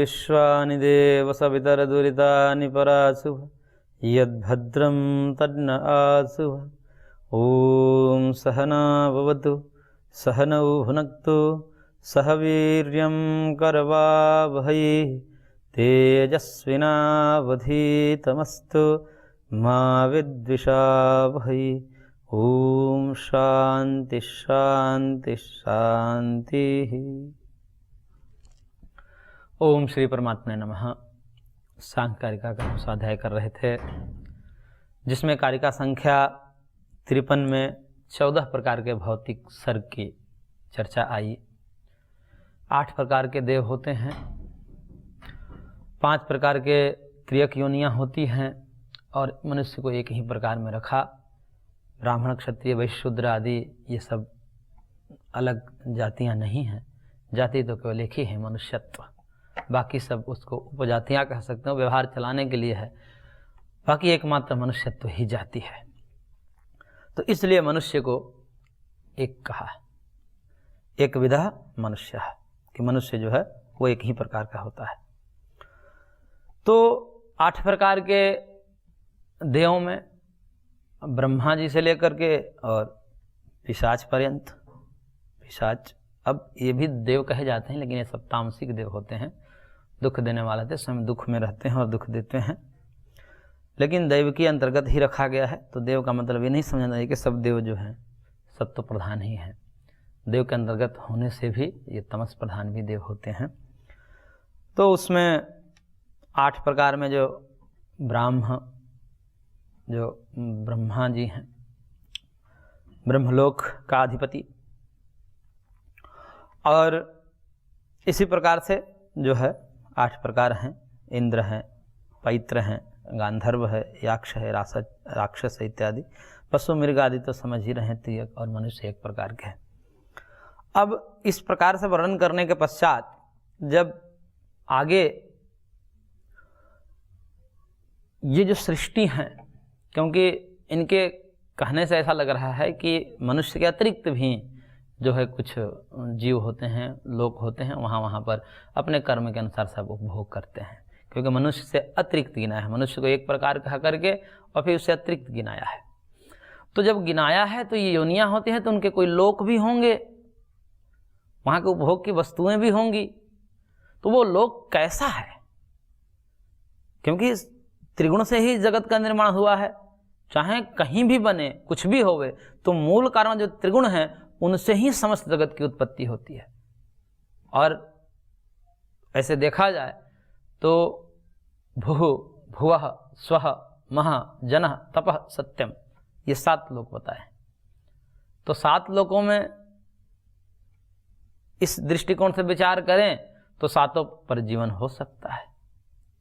विश्वानि देव सवितरदुरितानि परासुः यद्भद्रं तन्न आसुः। ॐ सहना भवतु सहनौ भुनक्तु सह वीर्यं करवावहै तेजस्विनावधीतमस्तु मा विद्विषावहै। ओम शांति शांति शांति। ओम श्री परमात्मा नमः। सांख्यकारिका का स्वाध्याय कर रहे थे, जिसमें कारिका संख्या 53 में 14 प्रकार के भौतिक सर्ग की चर्चा आई। 8 प्रकार के देव होते हैं, 5 प्रकार के क्रियक योनियाँ होती हैं और मनुष्य को एक ही प्रकार में रखा। ब्राह्मण क्षत्रिय वैश्य शूद्र आदि ये सब अलग जातियां नहीं हैं। जाति तो केवल एक ही है, मनुष्यत्व। बाकी सब उसको उपजातियां कह सकते हो, व्यवहार चलाने के लिए है। बाकी एकमात्र मनुष्यत्व ही जाति है। तो इसलिए मनुष्य को एक कहा, एक विधा मनुष्य है, कि मनुष्य जो है वो एक ही प्रकार का होता है। तो 8 प्रकार के देवों में ब्रह्मा जी से लेकर के और पिशाच पर्यंत, पिशाच अब ये भी देव कहे जाते हैं, लेकिन ये सब तामसिक देव होते हैं, दुख देने वाले थे, स्वयं दुख में रहते हैं और दुख देते हैं, लेकिन देव के अंतर्गत ही रखा गया है। तो देव का मतलब ये नहीं समझना चाहिए कि सब देव जो हैं सत्व प्रधान ही हैं। देव के अंतर्गत होने से भी ये तमस प्रधान भी देव होते हैं। तो उसमें 8 प्रकार में जो ब्रह्मा जी हैं, ब्रह्मलोक का अधिपति, और इसी प्रकार से जो है 8 प्रकार हैं। इंद्र हैं, पैत्र हैं, गांधर्व है, याक्ष है, राक्षस है इत्यादि। पशु मृग आदि तो समझ ही रहे हैं, तिर्यक और मनुष्य एक प्रकार के हैं। अब इस प्रकार से वर्णन करने के पश्चात जब आगे ये जो सृष्टि हैं, क्योंकि इनके कहने से ऐसा लग रहा है कि मनुष्य के अतिरिक्त भी जो है कुछ जीव होते हैं, लोग होते हैं, वहाँ पर अपने कर्म के अनुसार सब उपभोग करते हैं, क्योंकि मनुष्य से अतिरिक्त गिनाया है। मनुष्य को एक प्रकार कहा करके और फिर उससे अतिरिक्त गिनाया है। तो जब गिनाया है तो ये योनियाँ होती हैं, तो उनके कोई लोक भी होंगे, वहाँ के उपभोग की वस्तुएं भी होंगी। तो वो लोक कैसा है? क्योंकि त्रिगुण से ही जगत का निर्माण हुआ है। चाहे कहीं भी बने, कुछ भी होवे, तो मूल कारण जो त्रिगुण हैं उनसे ही समस्त जगत की उत्पत्ति होती है। और ऐसे देखा जाए तो भुः भुवः स्वः महः जनः तपः सत्यम, ये 7 लोक बताए। तो 7 लोकों में इस दृष्टिकोण से विचार करें तो 7 पर जीवन हो सकता है,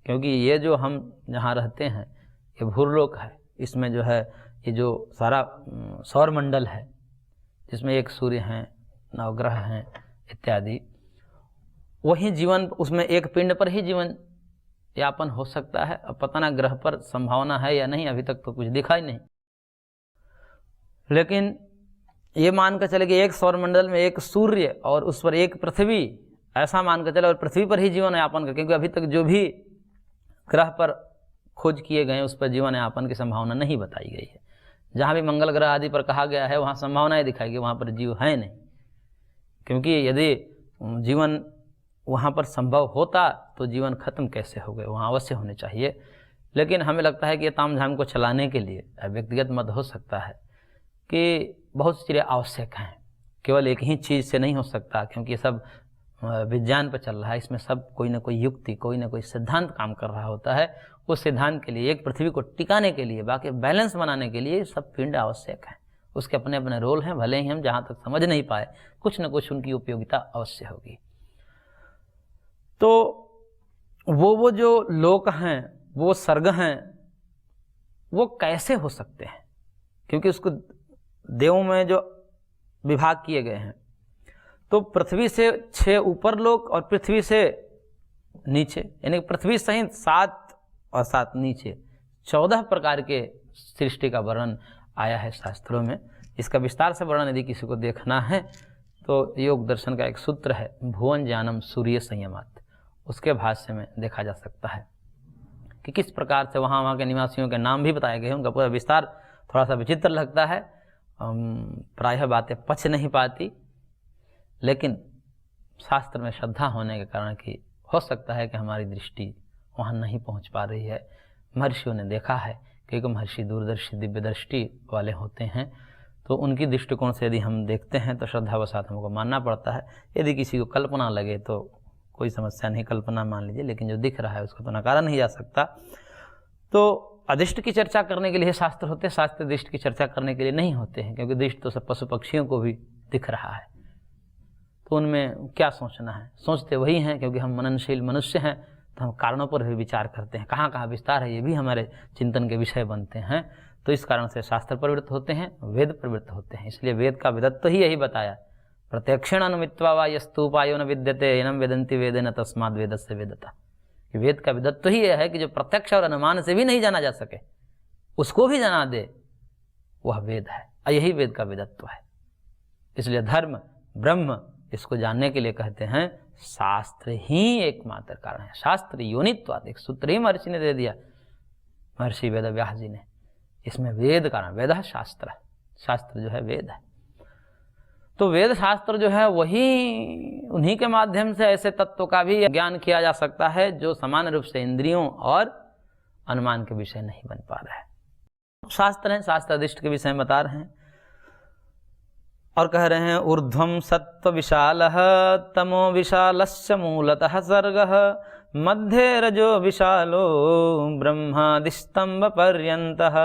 क्योंकि ये जो हम जहाँ रहते हैं ये भूरलोक है। इसमें जो है ये जो सारा सौर मंडल है, जिसमें एक सूर्य हैं, नवग्रह हैं इत्यादि, वही जीवन, उसमें एक पिंड पर ही जीवन यापन हो सकता है। अब पता ना ग्रह पर संभावना है या नहीं, अभी तक तो कुछ दिखा ही नहीं। लेकिन ये मान कर चले कि एक सौर मंडल में एक सूर्य और उस पर एक पृथ्वी, ऐसा मान कर चले, और पृथ्वी पर ही जीवन यापन कर, क्योंकि अभी तक जो भी ग्रह पर खोज किए गए उस पर जीवन यापन की संभावना नहीं बताई गई है। जहाँ भी मंगल ग्रह आदि पर कहा गया है वहाँ संभावनाएं दिखाई गई, वहाँ पर जीव है नहीं। क्योंकि यदि जीवन वहाँ पर संभव होता तो जीवन खत्म कैसे हो गए, वहाँ अवश्य होने चाहिए। लेकिन हमें लगता है कि ये तामझाम को चलाने के लिए व्यक्तिगत मत हो सकता है कि बहुत सी चीज़ें आवश्यक हैं, केवल एक ही चीज़ से नहीं हो सकता, क्योंकि ये सब विज्ञान पर चल रहा है। इसमें सब कोई ना कोई युक्ति, कोई ना कोई सिद्धांत काम कर रहा होता है। उस सिद्धांत के लिए, एक पृथ्वी को टिकाने के लिए, बाकी बैलेंस बनाने के लिए सब पिंड आवश्यक है। उसके अपने अपने रोल हैं, भले ही हम जहाँ तक समझ नहीं पाए, कुछ न कुछ उनकी उपयोगिता अवश्य होगी। तो वो जो लोक हैं, वो सर्ग हैं, वो कैसे हो सकते हैं? क्योंकि उसको देवों में जो विभाग किए गए हैं, तो पृथ्वी से 6 ऊपर लोक और पृथ्वी से नीचे, यानी पृथ्वी सहित 7 और 7 नीचे, 14 प्रकार के सृष्टि का वर्णन आया है शास्त्रों में। इसका विस्तार से वर्णन यदि किसी को देखना है तो योग दर्शन का एक सूत्र है, भुवन ज्ञानम सूर्य संयमात्, उसके भाष्य में देखा जा सकता है कि किस प्रकार से वहाँ के निवासियों के नाम भी बताए गए हैं। उनका पूरा विस्तार थोड़ा सा विचित्र लगता है, प्रायः बातें पच नहीं पाती, लेकिन शास्त्र में श्रद्धा होने के कारण कि हो सकता है कि हमारी दृष्टि वहाँ नहीं पहुँच पा रही है। महर्षियों ने देखा है, क्योंकि महर्षि दूरदर्शी दिव्य दृष्टि वाले होते हैं, तो उनकी दृष्टिकोण से यदि हम देखते हैं तो श्रद्धावशात हमको मानना पड़ता है। यदि किसी को कल्पना लगे तो कोई समस्या नहीं, कल्पना मान लीजिए, लेकिन जो दिख रहा है उसको तो नकारा नहीं जा सकता। तो अदृष्ट की चर्चा करने के लिए शास्त्र होते हैं, शास्त्र दृष्ट की चर्चा करने के लिए नहीं होते हैं, क्योंकि दृष्ट तो सब पशु पक्षियों को भी दिख रहा है, तो उनमें क्या सोचना है। सोचते वही हैं, क्योंकि हम मननशील मनुष्य हैं, तो हम कारणों पर भी विचार करते हैं, कहाँ कहाँ विस्तार है ये भी हमारे चिंतन के विषय बनते हैं। तो इस कारण से शास्त्र प्रवृत्त होते हैं, वेद प्रवृत्त होते हैं। इसलिए वेद का विदत्व तो ही यही बताया, प्रत्यक्षेण अनुमित्वा वा यस्तुपायो न विद्यते एनम वेदन्ति वेदेन तस्माद् वेदस्य वेदता। वेद का विदत्व तो ही यह है कि जो प्रत्यक्ष और अनुमान से भी नहीं जाना जा सके उसको भी जाना दे, वह वेद है, और यही वेद का विदत्व है। इसलिए धर्म ब्रह्म इसको जानने के लिए कहते हैं शास्त्र ही एकमात्र कारण है। शास्त्र योनित्वाद, एक सूत्र ही महर्षि ने दे दिया, महर्षि वेद व्यास जी ने। इसमें वेद कारण, वेद शास्त्र, शास्त्र जो है वेद है। तो वेद शास्त्र जो है वही, उन्हीं के माध्यम से ऐसे तत्व का भी ज्ञान किया जा सकता है जो समान रूप से इंद्रियों और अनुमान के विषय नहीं बन पा रहा है। शास्त्र हैं, शास्त्र अधिष्ट के विषय में बता रहे हैं और कह रहे हैं ऊर्ध्वम सत्व विशालः तमो विशालस्य मूलतः सर्गः मध्ये रजो विशालो ब्रह्मादिस्तंभ पर्यंतः।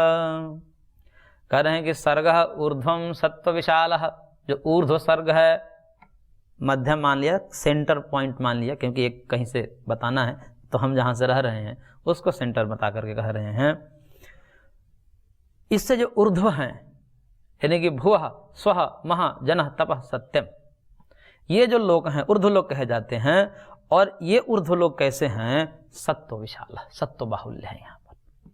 कह रहे हैं कि सर्गः ऊर्ध्वम सत्व विशालः, जो ऊर्ध्व सर्ग है, मध्यम मान लिया, सेंटर पॉइंट मान लिया, क्योंकि एक कहीं से बताना है, तो हम जहाँ से रह रहे हैं उसको सेंटर बता करके कह रहे हैं। इससे जो ऊर्ध्व हैं, यानी कि भुवः स्वः महा जनः तपः सत्यम, ये जो लोक हैं ऊर्ध्व लोक कहे जाते हैं। और ये ऊर्ध्व लोक कैसे हैं? सत्व विशाल, सत्व बाहुल्य है। यहाँ पर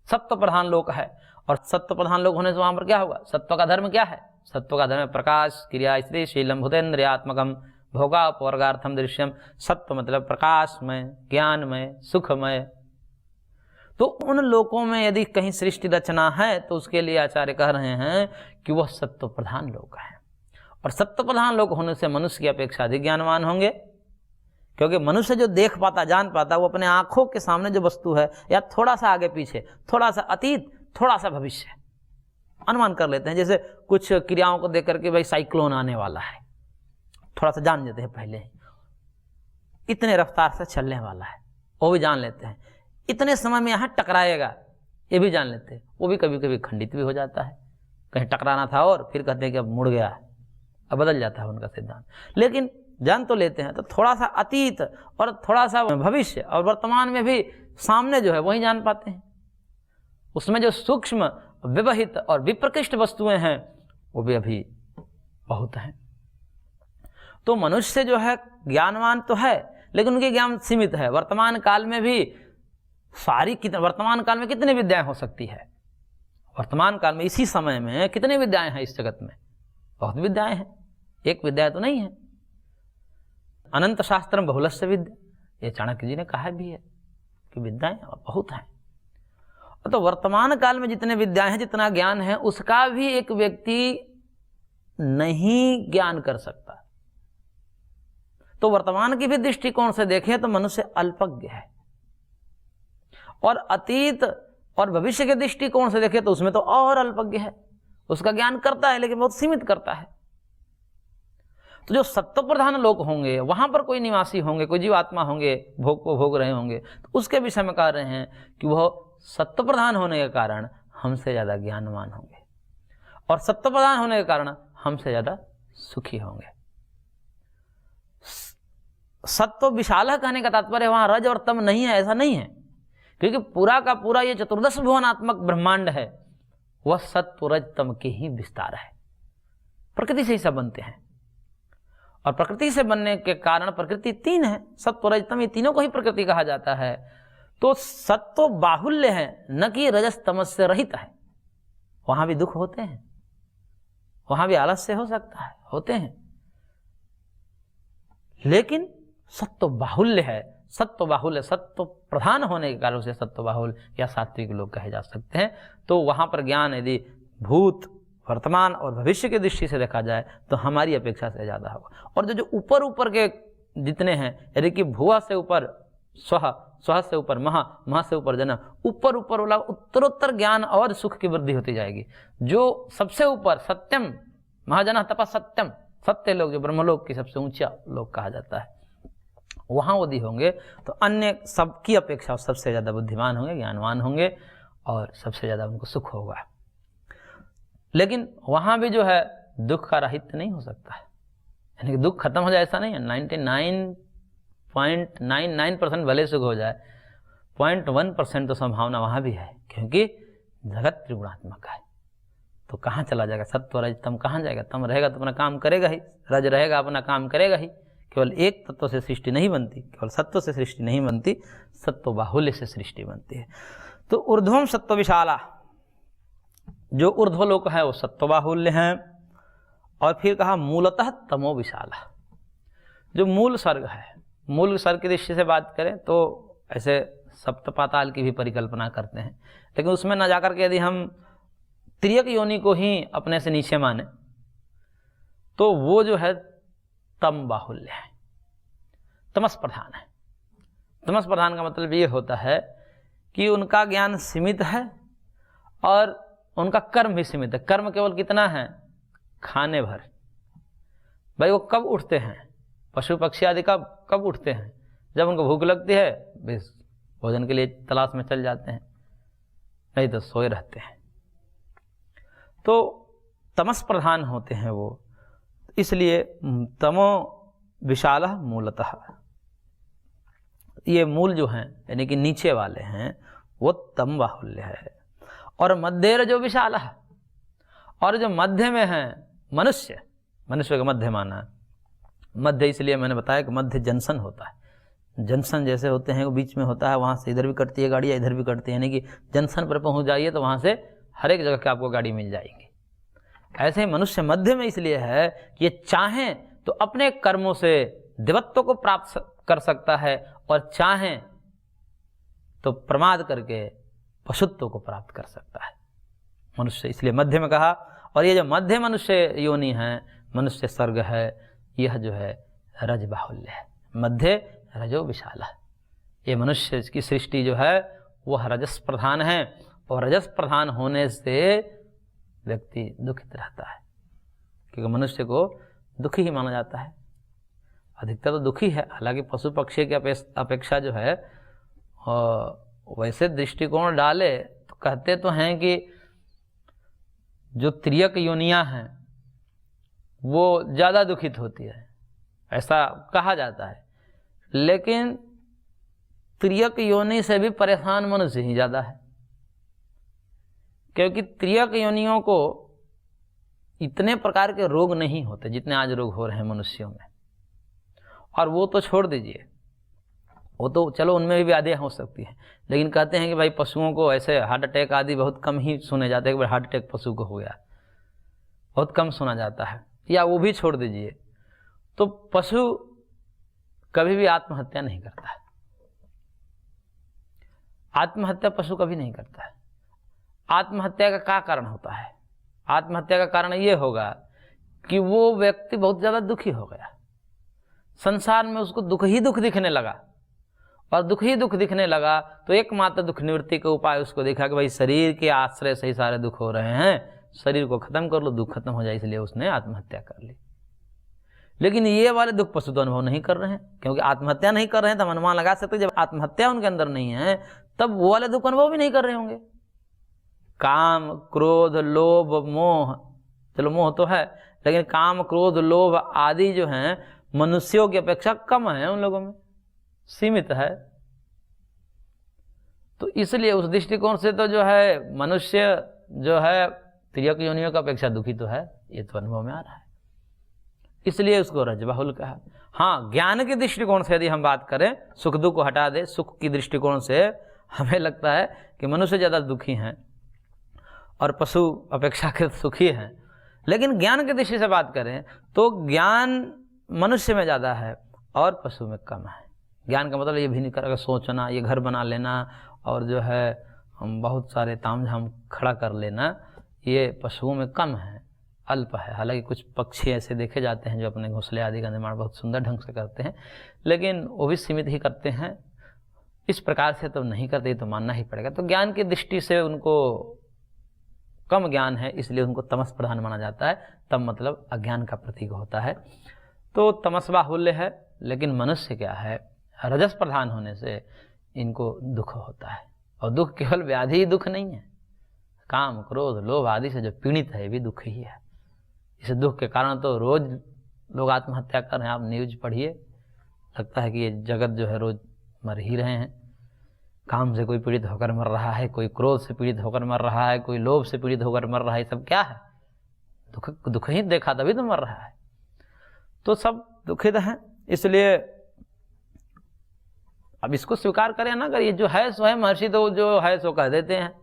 सत्व प्रधान लोक है, और सत्व प्रधान लोक होने से वहां पर क्या होगा? सत्व का धर्म क्या है? सत्व का धर्म प्रकाश, क्रिया, स्त्री, शीलम, भूतेन्द्रियात्मकम, भोगापवर्गार्थम दृश्यम। सत्व मतलब प्रकाशमय, ज्ञानमय, सुखमय। तो उन लोकों में यदि कहीं सृष्टि रचना है तो उसके लिए आचार्य कह रहे हैं कि वह सत्व प्रधान लोक है। और सत्व प्रधान लोक होने से मनुष्य की अपेक्षा अधिक ज्ञानवान होंगे, क्योंकि मनुष्य जो देख पाता, जान पाता, वो अपने आंखों के सामने जो वस्तु है, या थोड़ा सा आगे पीछे, थोड़ा सा अतीत, थोड़ा सा भविष्य, अनुमान कर लेते हैं। जैसे कुछ क्रियाओं को देख करके भाई साइक्लोन आने वाला है, थोड़ा सा जान लेते हैं पहले ही, इतने रफ्तार से चलने वाला है, वो भी जान लेते हैं। इतने समय में यहाँ टकराएगा, ये भी जान लेते हैं। वो भी कभी कभी खंडित भी हो जाता है, कहीं टकराना था और फिर कहते हैं कि अब मुड़ गया, अब बदल जाता है उनका सिद्धांत। लेकिन जान तो लेते हैं। तो थोड़ा सा अतीत और थोड़ा सा भविष्य और वर्तमान में भी सामने जो है वही जान पाते हैं। उसमें जो सूक्ष्म, व्यवहित और विप्रकृष्ट वस्तुएं हैं वो भी अभी बहुत हैं। तो मनुष्य जो है ज्ञानवान तो है, लेकिन उनके ज्ञान सीमित है। वर्तमान काल में भी वर्तमान काल में कितनी विद्याएं हो सकती है? वर्तमान काल में इसी समय में कितनी विद्याएं हैं इस जगत में? बहुत विद्याएं हैं, एक विद्या तो नहीं है। अनंत शास्त्रम बहुलस्य विद्या, ये चाणक्य जी ने कहा भी है कि विद्याएं बहुत हैं। तो वर्तमान काल में जितने विद्याएं हैं, जितना ज्ञान है, उसका भी एक व्यक्ति नहीं ज्ञान कर सकता। तो वर्तमान की भी दृष्टिकोण से देखें तो मनुष्य अल्पज्ञ है, और अतीत और भविष्य के दृष्टिकोण से देखें तो उसमें तो और अल्पज्ञ है। उसका ज्ञान करता है लेकिन बहुत सीमित करता है। तो जो सत्व प्रधान लोग होंगे, वहां पर कोई निवासी होंगे, कोई जीवात्मा होंगे, भोग को भोग रहे होंगे, तो उसके विषय में कह रहे हैं कि वह सत्व प्रधान होने के कारण हमसे ज्यादा ज्ञानवान होंगे, और सत्व प्रधान होने के कारण हमसे ज्यादा सुखी होंगे। सत्व विशाल कहने का तात्पर्य वहां रज और तम नहीं है, ऐसा नहीं है, क्योंकि पूरा का पूरा ये चतुर्दश भुवनात्मक ब्रह्मांड है, वह सत्व रज तम के ही विस्तार है। प्रकृति से ही सब बनते हैं, और प्रकृति से बनने के कारण प्रकृति तीन है, सत्व रज तम, ये तीनों को ही प्रकृति कहा जाता है। तो सत्व बाहुल्य है, न कि रजस तमस से रहित है। वहां भी दुख होते हैं, वहां भी आलस्य हो सकता है, होते हैं, लेकिन सत्व बाहुल्य है, सत्व बाहुल्य, सत्व प्रधान होने के कारण से सत्व बाहुल या सात्विक लोग कहे जा सकते हैं। तो वहाँ पर ज्ञान यदि भूत, वर्तमान और भविष्य की दृष्टि से देखा जाए तो हमारी अपेक्षा से ज़्यादा होगा। और जो ऊपर ऊपर के जितने हैं, यदि कि भुआ से ऊपर स्वह, स्वह से ऊपर महा, महा से ऊपर जन, ऊपर ऊपर वाला उत्तरोत्तर ज्ञान और सुख की वृद्धि होती जाएगी। जो सबसे ऊपर सत्यम महाजन तपा सत्यम, सत्य लोग जो ब्रह्मलोक की सबसे ऊंचा लोग कहा जाता है, वहाँ यदि होंगे तो अन्य सबकी अपेक्षा सबसे ज़्यादा बुद्धिमान होंगे, ज्ञानवान होंगे और सबसे ज़्यादा उनको सुख होगा। लेकिन वहाँ भी जो है दुख का राहित्य नहीं हो सकता है, यानी कि दुख खत्म हो जाए ऐसा नहीं है। 99.99% भले सुख हो जाए, 0.1% तो संभावना वहाँ भी है, क्योंकि जगत त्रिगुणात्मक है। तो कहाँ चला जाएगा सत्व रज तम, कहाँ जाएगा? तम रहेगा तो अपना काम करेगा ही, रज रहेगा अपना काम करेगा ही। केवल एक तत्व से सृष्टि नहीं बनती, केवल सत्व से सृष्टि नहीं बनती, सत्व बाहुल्य से सृष्टि बनती है। तो ऊर्ध्वम सत्व विशाला, जो ऊर्ध्वलोक है वो सत्व बाहुल्य है। और फिर कहा मूलतः तमो विशाला, जो मूल सर्ग है, मूल सर्ग की दृष्टि से बात करें तो ऐसे सप्त पाताल की भी परिकल्पना करते हैं, लेकिन उसमें न जाकर के यदि हम त्रियक योनि को ही अपने से नीचे माने तो वो जो है तम बाहुल्य है, तमस प्रधान है। तमस प्रधान का मतलब ये होता है कि उनका ज्ञान सीमित है और उनका कर्म भी सीमित है। कर्म केवल कितना है? खाने भर। भाई वो कब उठते हैं? पशु पक्षी आदि कब उठते हैं? जब उनको भूख लगती है, बस भोजन के लिए तलाश में चल जाते हैं, नहीं तो सोए रहते हैं। तो तमस प्रधान होते हैं वो, इसलिए तमो विशाल मूलतः, ये मूल जो हैं यानी कि नीचे वाले हैं वो तम बाहुल्य है। और मध्य जो विशाल है, और जो मध्य में है मनुष्य, मनुष्य का मध्य माना है। मध्य इसलिए मैंने बताया कि मध्य जंक्शन होता है, जंक्शन जैसे होते हैं वो बीच में होता है, वहाँ से इधर भी कटती है गाड़ी या इधर भी कटती है, यानी कि जंक्शन पर पहुँच जाइए तो वहाँ से हर एक जगह के आपको गाड़ी मिल जाएगी। ऐसे ही मनुष्य मध्य में इसलिए है कि ये चाहें तो अपने कर्मों से देवत्व को प्राप्त कर सकता है और चाहें तो प्रमाद करके पशुत्व को प्राप्त कर सकता है मनुष्य, इसलिए मध्य में कहा। और ये जो मध्य मनुष्य योनि है, मनुष्य सर्ग है, यह जो है रज बाहुल्य है, मध्य रजो विशाल है। ये मनुष्य की सृष्टि जो है वह रजस प्रधान है, और रजस प्रधान होने से व्यक्ति दुखित रहता है, क्योंकि मनुष्य को दुखी ही माना जाता है, अधिकतर तो दुखी है। हालांकि पशु पक्षी की अपेक्षा जो है वैसे दृष्टिकोण डाले तो कहते तो हैं कि जो त्रियक योनियां हैं वो ज़्यादा दुखित होती है, ऐसा कहा जाता है। लेकिन त्रियक योनि से भी परेशान मनुष्य ही ज़्यादा है, क्योंकि त्रियक योनियों को इतने प्रकार के रोग नहीं होते जितने आज रोग हो रहे हैं मनुष्यों में। और वो तो छोड़ दीजिए, वो तो चलो उनमें भी व्याधियाँ हो सकती हैं, लेकिन कहते हैं कि भाई पशुओं को ऐसे हार्ट अटैक आदि बहुत कम ही सुने जाते हैं। एक बार हार्ट अटैक पशु को हो गया, बहुत कम सुना जाता है। या वो भी छोड़ दीजिए, तो पशु कभी भी आत्महत्या नहीं करता है, आत्महत्या पशु कभी नहीं करता है। आत्महत्या का क्या कारण होता है? आत्महत्या का कारण ये होगा कि वो व्यक्ति बहुत ज़्यादा दुखी हो गया, संसार में उसको दुख ही दुख दिखने लगा, और दुख ही दुख दिखने लगा तो एकमात्र दुख निवृत्ति का उपाय उसको देखा कि भाई शरीर के आश्रय से ही सारे दुख हो रहे हैं, शरीर को खत्म कर लो, दुख खत्म हो जाए, इसलिए उसने आत्महत्या कर ली। लेकिन ये वाले दुख पशु तो अनुभव नहीं कर रहे हैं, क्योंकि आत्महत्या नहीं कर रहे हैं तो हम अनुमान लगा सकते जब आत्महत्या उनके अंदर नहीं है तब वो वाले दुख अनुभव भी नहीं कर रहे होंगे। काम, क्रोध, लोभ, मोह, चलो मोह तो है, लेकिन काम, क्रोध, लोभ आदि जो हैं मनुष्यों की अपेक्षा कम है, उन लोगों में सीमित है। तो इसलिए उस दृष्टिकोण से तो जो है मनुष्य जो है त्रियक योनियों की अपेक्षा दुखी तो है, ये तो अनुभव में आ रहा है, इसलिए उसको रजबाहुल कहा। हाँ, ज्ञान के दृष्टिकोण से यदि हम बात करें, सुख दुख को हटा दे, सुख की दृष्टिकोण से हमें लगता है कि मनुष्य ज़्यादा दुखी हैं और पशु अपेक्षाकृत सुखी हैं। लेकिन ज्ञान की दृष्टि से बात करें तो ज्ञान मनुष्य में ज़्यादा है और पशु में कम है। ज्ञान का मतलब ये भी नहीं करेगा सोचना, ये घर बना लेना और जो है हम बहुत सारे तामझाम खड़ा कर लेना, ये पशुओं में कम है, अल्प है। हालांकि कुछ पक्षी ऐसे देखे जाते हैं जो अपने घोंसले आदि का निर्माण बहुत सुंदर ढंग से करते हैं, लेकिन वो भी सीमित ही करते हैं। इस प्रकार से तो नहीं करते, तो मानना ही पड़ेगा। तो ज्ञान की दृष्टि से उनको कम ज्ञान है, इसलिए उनको तमस प्रधान माना जाता है। तम मतलब अज्ञान का प्रतीक होता है। तो तमस बाहुल्य है, लेकिन मनुष्य क्या है, रजस प्रधान होने से इनको दुख होता है। और दुख केवल व्याधि ही दुख नहीं है, काम क्रोध लोभ आदि से जो पीड़ित है ये भी दुख ही है। इस दुख के कारण तो रोज लोग आत्महत्या कर रहे हैं। आप न्यूज पढ़िए, लगता है कि ये जगत जो है रोज मर ही रहे हैं। काम से कोई पीड़ित होकर मर रहा है, कोई क्रोध से पीड़ित होकर मर रहा है, कोई लोभ से पीड़ित होकर मर रहा है। सब क्या है, दुख ही देखा तभी तो मर रहा है। तो सब दुखित हैं। इसलिए अब इसको स्वीकार करें ना, अगर ये जो है सो है, महर्षि तो जो है सो कह देते हैं।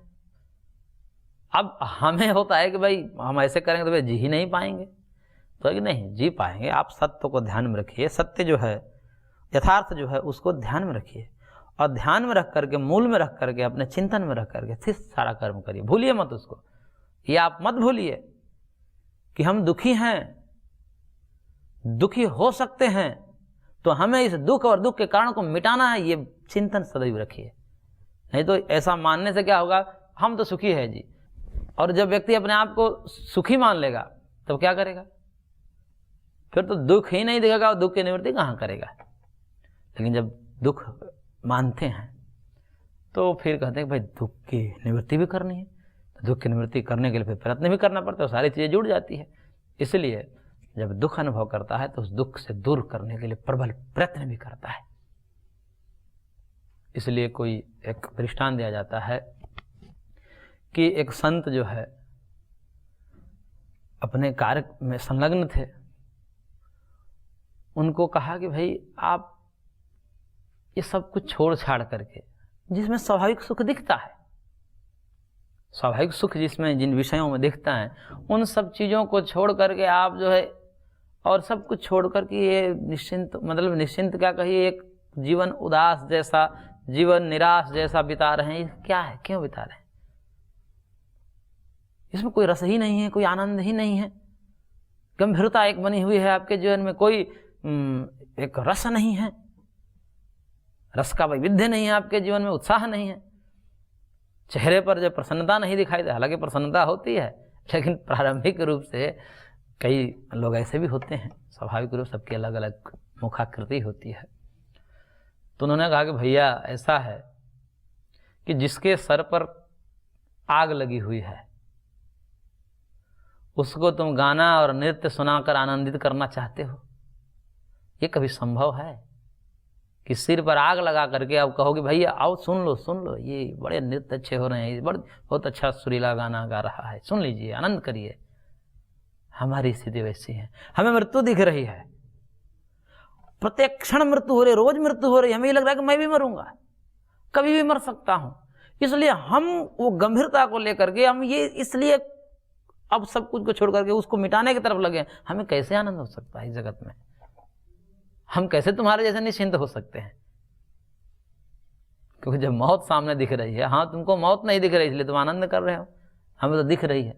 अब हमें होता है कि भाई हम ऐसे करेंगे तो भाई जी ही नहीं पाएंगे, तो कि नहीं जी पाएंगे। आप सत्य को ध्यान में रखिए, सत्य जो है यथार्थ जो है उसको ध्यान में रखिए, और ध्यान में रख करके, मूल में रख करके, अपने चिंतन में रख करके फिर सारा कर्म करिए। भूलिए मत उसको, ये आप मत भूलिए कि हम दुखी हैं, दुखी हो सकते हैं, तो हमें इस दुख और दुख के कारण को मिटाना है, ये चिंतन सदैव रखिए। नहीं तो ऐसा मानने से क्या होगा, हम तो सुखी है जी, और जब व्यक्ति अपने आप को सुखी मान लेगा तब क्या करेगा, फिर तो दुख ही नहीं दिखेगा और दुख की निवृत्ति कहाँ करेगा। लेकिन जब दुख मानते हैं तो फिर कहते हैं भाई दुख की निवृत्ति भी करनी है, तो दुख की निवृत्ति करने के लिए फिर प्रयत्न भी करना पड़ता है, सारी चीज़ें जुड़ जाती है। इसलिए जब दुख अनुभव करता है तो उस दुख से दूर करने के लिए प्रबल प्रयत्न भी करता है। इसलिए कोई एक दृष्टांत दिया जाता है कि एक संत जो है अपने कार्य में संलग्न थे, उनको कहा कि भाई आप ये सब कुछ छोड़ छाड़ करके, जिसमें स्वाभाविक सुख दिखता है, स्वाभाविक सुख जिसमें जिन विषयों में दिखता है, उन सब चीज़ों को छोड़ करके आप जो है और सब कुछ छोड़ करके ये निश्चिंत, मतलब निश्चिंत क्या कहिए, एक जीवन उदास जैसा, जीवन निराश जैसा बिता रहे हैं। ये क्या है, क्यों बिता रहे हैं? इसमें कोई रस ही नहीं है, कोई आनंद ही नहीं है, गंभीरता एक बनी हुई है आपके जीवन में, कोई एक रस नहीं है, रस का वैविध्य नहीं है आपके जीवन में, उत्साह नहीं है, चेहरे पर जो प्रसन्नता नहीं दिखाई दे। हालांकि प्रसन्नता होती है, लेकिन प्रारंभिक रूप से कई लोग ऐसे भी होते हैं, स्वाभाविक रूप सबकी अलग अलग मुखाकृति होती है। तो उन्होंने कहा कि भैया ऐसा है कि जिसके सर पर आग लगी हुई है उसको तुम गाना और नृत्य सुनाकर आनंदित करना चाहते हो? ये कभी संभव है कि सिर पर आग लगा करके आप कहोगे भैया आओ सुन लो, ये बड़े नृत्य अच्छे हो रहे हैं, बहुत अच्छा सुरीला गाना गा रहा है, सुन लीजिए, आनंद करिए। हमारी स्थिति वैसी है, हमें मृत्यु दिख रही है, प्रत्येक क्षण मृत्यु हो रही, रोज मृत्यु हो रही, हमें ये लग रहा है कि मैं भी मरूंगा, कभी भी मर सकता हूं। इसलिए हम वो गंभीरता को लेकर के हम ये इसलिए अब सब कुछ को छोड़ करके उसको मिटाने की तरफ लगे। हमें कैसे आनंद हो सकता है इस जगत में? हम कैसे तुम्हारे जैसे निश्चिंत हो सकते हैं? क्योंकि जब मौत सामने दिख रही है, हाँ तुमको मौत नहीं दिख रही इसलिए तुम आनंद कर रहे हो, हमें तो दिख रही है,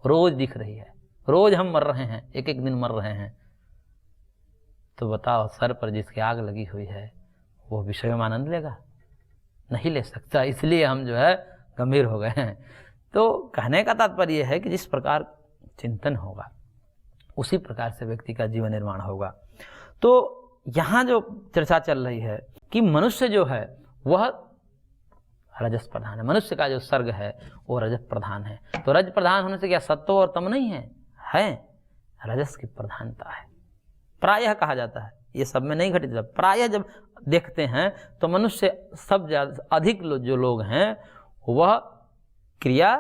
रोज दिख रही है, रोज हम मर रहे हैं, एक एक दिन मर रहे हैं। तो बताओ, सर पर जिसकी आग लगी हुई है वो विषय में आनंद लेगा? नहीं ले सकता। इसलिए हम जो है गंभीर हो गए हैं। तो कहने का तात्पर्य है कि जिस प्रकार चिंतन होगा उसी प्रकार से व्यक्ति का जीवन निर्माण होगा। तो यहाँ जो चर्चा चल रही है कि मनुष्य जो है वह रजस प्रधान है, मनुष्य का जो सर्ग है वो रजस प्रधान है। तो रज प्रधान होने से क्या सत्व और तम नहीं है? रजस की प्रधानता है। प्रायः कहा जाता है, ये सब में नहीं घटित, प्रायः जब देखते हैं तो मनुष्य सब ज्यादा अधिक जो लोग हैं वह क्रिया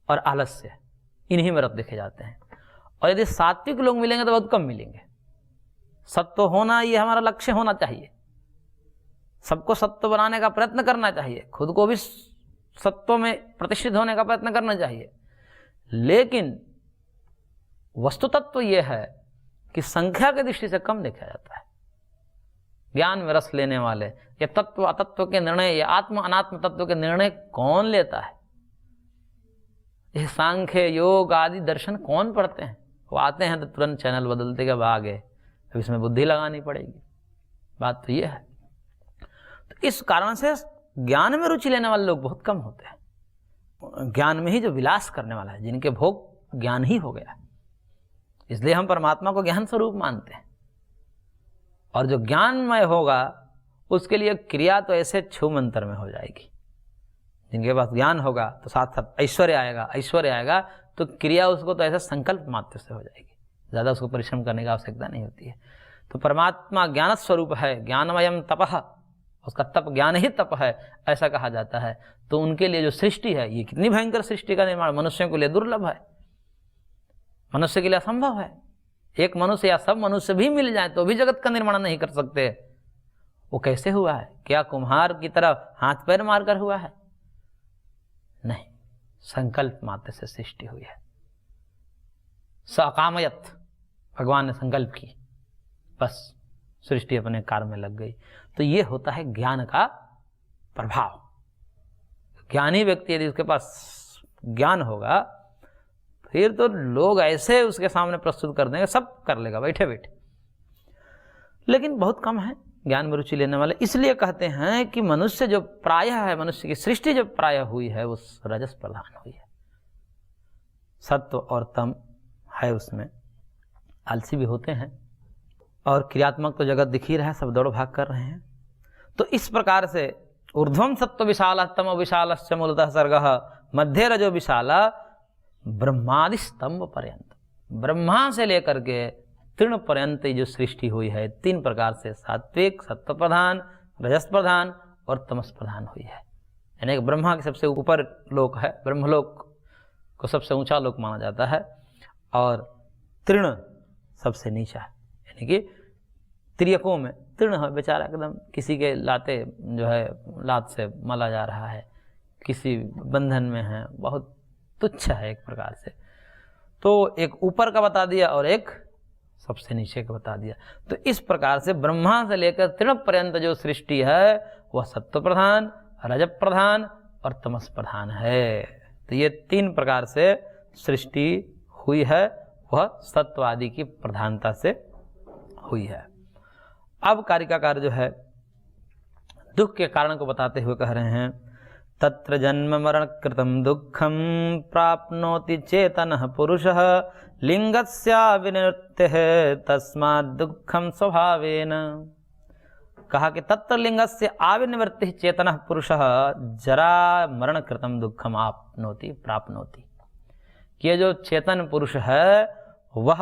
और आलस्य इन्हीं में रत देखे जाते हैं। और यदि सात्विक लोग मिलेंगे तो बहुत कम मिलेंगे। सत्व होना ये हमारा लक्ष्य होना चाहिए, सबको सत्व बनाने का प्रयत्न करना चाहिए, खुद को भी सत्व में प्रतिष्ठित होने का प्रयत्न करना चाहिए। लेकिन वस्तु तत्व यह है कि संख्या की दृष्टि से कम देखा जाता है। ज्ञान में रस लेने वाले। ये तत्व अतत्व के निर्णय, ये आत्म अनात्म तत्व के निर्णय कौन लेता है? ये सांख्य योग आदि दर्शन कौन पढ़ते हैं? वो आते हैं तो तुरंत चैनल बदलते के भागे, अब इसमें बुद्धि लगानी पड़ेगी। बात तो ये है। तो इस कारण से ज्ञान में रुचि लेने वाले लोग बहुत कम होते हैं। ज्ञान में ही जो विलास करने वाला है, जिनके भोग ज्ञान ही हो गया, इसलिए हम परमात्मा को ज्ञान स्वरूप मानते हैं। और जो ज्ञानमय होगा उसके लिए क्रिया तो ऐसे छू मंत्र में हो जाएगी। जिनके पास ज्ञान होगा तो साथ साथ ऐश्वर्य आएगा, ऐश्वर्य आएगा तो क्रिया उसको तो ऐसा संकल्प मात्र से हो जाएगी, ज़्यादा उसको परिश्रम करने की आवश्यकता नहीं होती है। तो परमात्मा ज्ञान स्वरूप है, ज्ञानमयम तपः, उसका तप ज्ञान ही तप है, ऐसा कहा जाता है। तो उनके लिए जो सृष्टि है, ये कितनी भयंकर सृष्टि का निर्माण, मनुष्यों के लिए दुर्लभ है, मनुष्य के लिए असंभव है। एक मनुष्य या सब मनुष्य भी मिल जाए तो भी जगत का निर्माण नहीं कर सकते। वो कैसे हुआ है? क्या कुम्हार की तरह हाथ पैर मारकर हुआ है? नहीं, संकल्प मात्र से सृष्टि हुई है। सकामयत, भगवान ने संकल्प की, बस सृष्टि अपने कार्य में लग गई। तो ये होता है ज्ञान का प्रभाव। ज्ञानी व्यक्ति यदि उसके पास ज्ञान होगा फिर तो लोग ऐसे उसके सामने प्रस्तुत कर देंगे, सब कर लेगा बैठे बैठे। लेकिन बहुत कम है ज्ञान में रुचि लेने वाले। इसलिए कहते हैं कि मनुष्य जो प्रायः है, मनुष्य की सृष्टि जो प्रायः हुई है वो रजस प्रधान हुई है। सत्व और तम है उसमें, आलसी भी होते हैं और क्रियात्मक तो जगत दिख ही रहा है, सब दौड़ भाग कर रहे हैं। तो इस प्रकार से ऊर्ध्वम सत्व विशाल तम विशालश्च मूलतः सर्गः मध्य रजो विशाला ब्रह्मादि स्तंभ पर्यंत, ब्रह्मा से लेकर के तृण पर्यंत जो सृष्टि हुई है 3 प्रकार से, सात्विक, सत्व प्रधान, रजस प्रधान और तमस प्रधान हुई है। यानी कि ब्रह्मा के सबसे ऊपर लोक है, ब्रह्मलोक को सबसे ऊंचा लोक माना जाता है, और तृण सबसे नीचा है। यानी कि त्रियकों में तृण है, बेचारा एकदम किसी के लाते जो है लात से मला जा रहा है, किसी बंधन में है, बहुत तुच्छ है एक प्रकार से। तो एक ऊपर का बता दिया और एक सबसे नीचे का बता दिया। तो इस प्रकार से ब्रह्मा से लेकर तृण पर्यंत जो सृष्टि है वह सत्व प्रधान, रज प्रधान और तमस प्रधान है। तो ये 3 प्रकार से सृष्टि हुई है, वह सत्व आदि की प्रधानता से हुई है। अब कारिकाकार जो है दुख के कारण को बताते हुए कह रहे हैं, तत्र जन्म मरण कृतम दुखम प्राप्नोति चेतनः पुरुषः लिंगस्या विनिवृत्तिः तस्मात् दुखम स्वभावेन। कहा कि तत्र लिंगस्य आविनिवृत्तिः चेतनः पुरुषः जरा मरण कृतम दुखम आपनोति प्राप्नोति। ये जो चेतन पुरुष है वह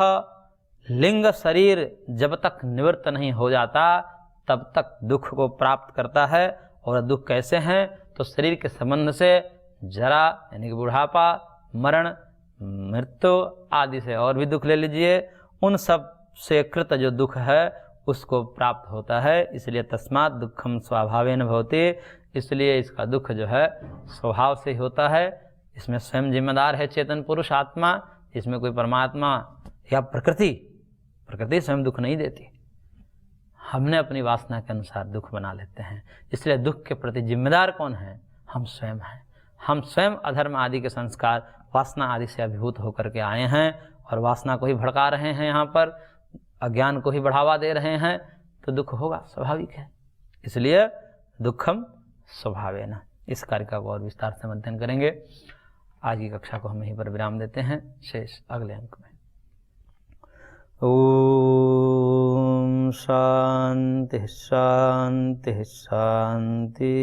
लिंग शरीर जब तक निवृत्त नहीं हो जाता तब तक दुख को प्राप्त करता है। और दुख कैसे हैं? तो शरीर के संबंध से जरा यानी कि बुढ़ापा, मरण, मृत्यु आदि से और भी दुख ले लीजिए, उन सब से कृत जो दुख है उसको प्राप्त होता है। इसलिए तस्मात् दुखम स्वभावेन भवति, इसलिए इसका दुख जो है स्वभाव से ही होता है। इसमें स्वयं जिम्मेदार है चेतन पुरुष आत्मा, इसमें कोई परमात्मा या प्रकृति स्वयं दुख नहीं देती। हमने अपनी वासना के अनुसार दुख बना लेते हैं। इसलिए दुख के प्रति जिम्मेदार कौन है? हम स्वयं हैं। हम स्वयं अधर्म आदि के संस्कार वासना आदि से अभिभूत होकर के आए हैं और वासना को ही भड़का रहे हैं, यहाँ पर अज्ञान को ही बढ़ावा दे रहे हैं, तो दुख होगा, स्वाभाविक है। इसलिए दुखम स्वभावेन। इस कार्य का और विस्तार से मंथन करेंगे। आज की कक्षा को हम यहीं पर विराम देते हैं, शेष अगले अंक में। ओम शांति शांति शांति।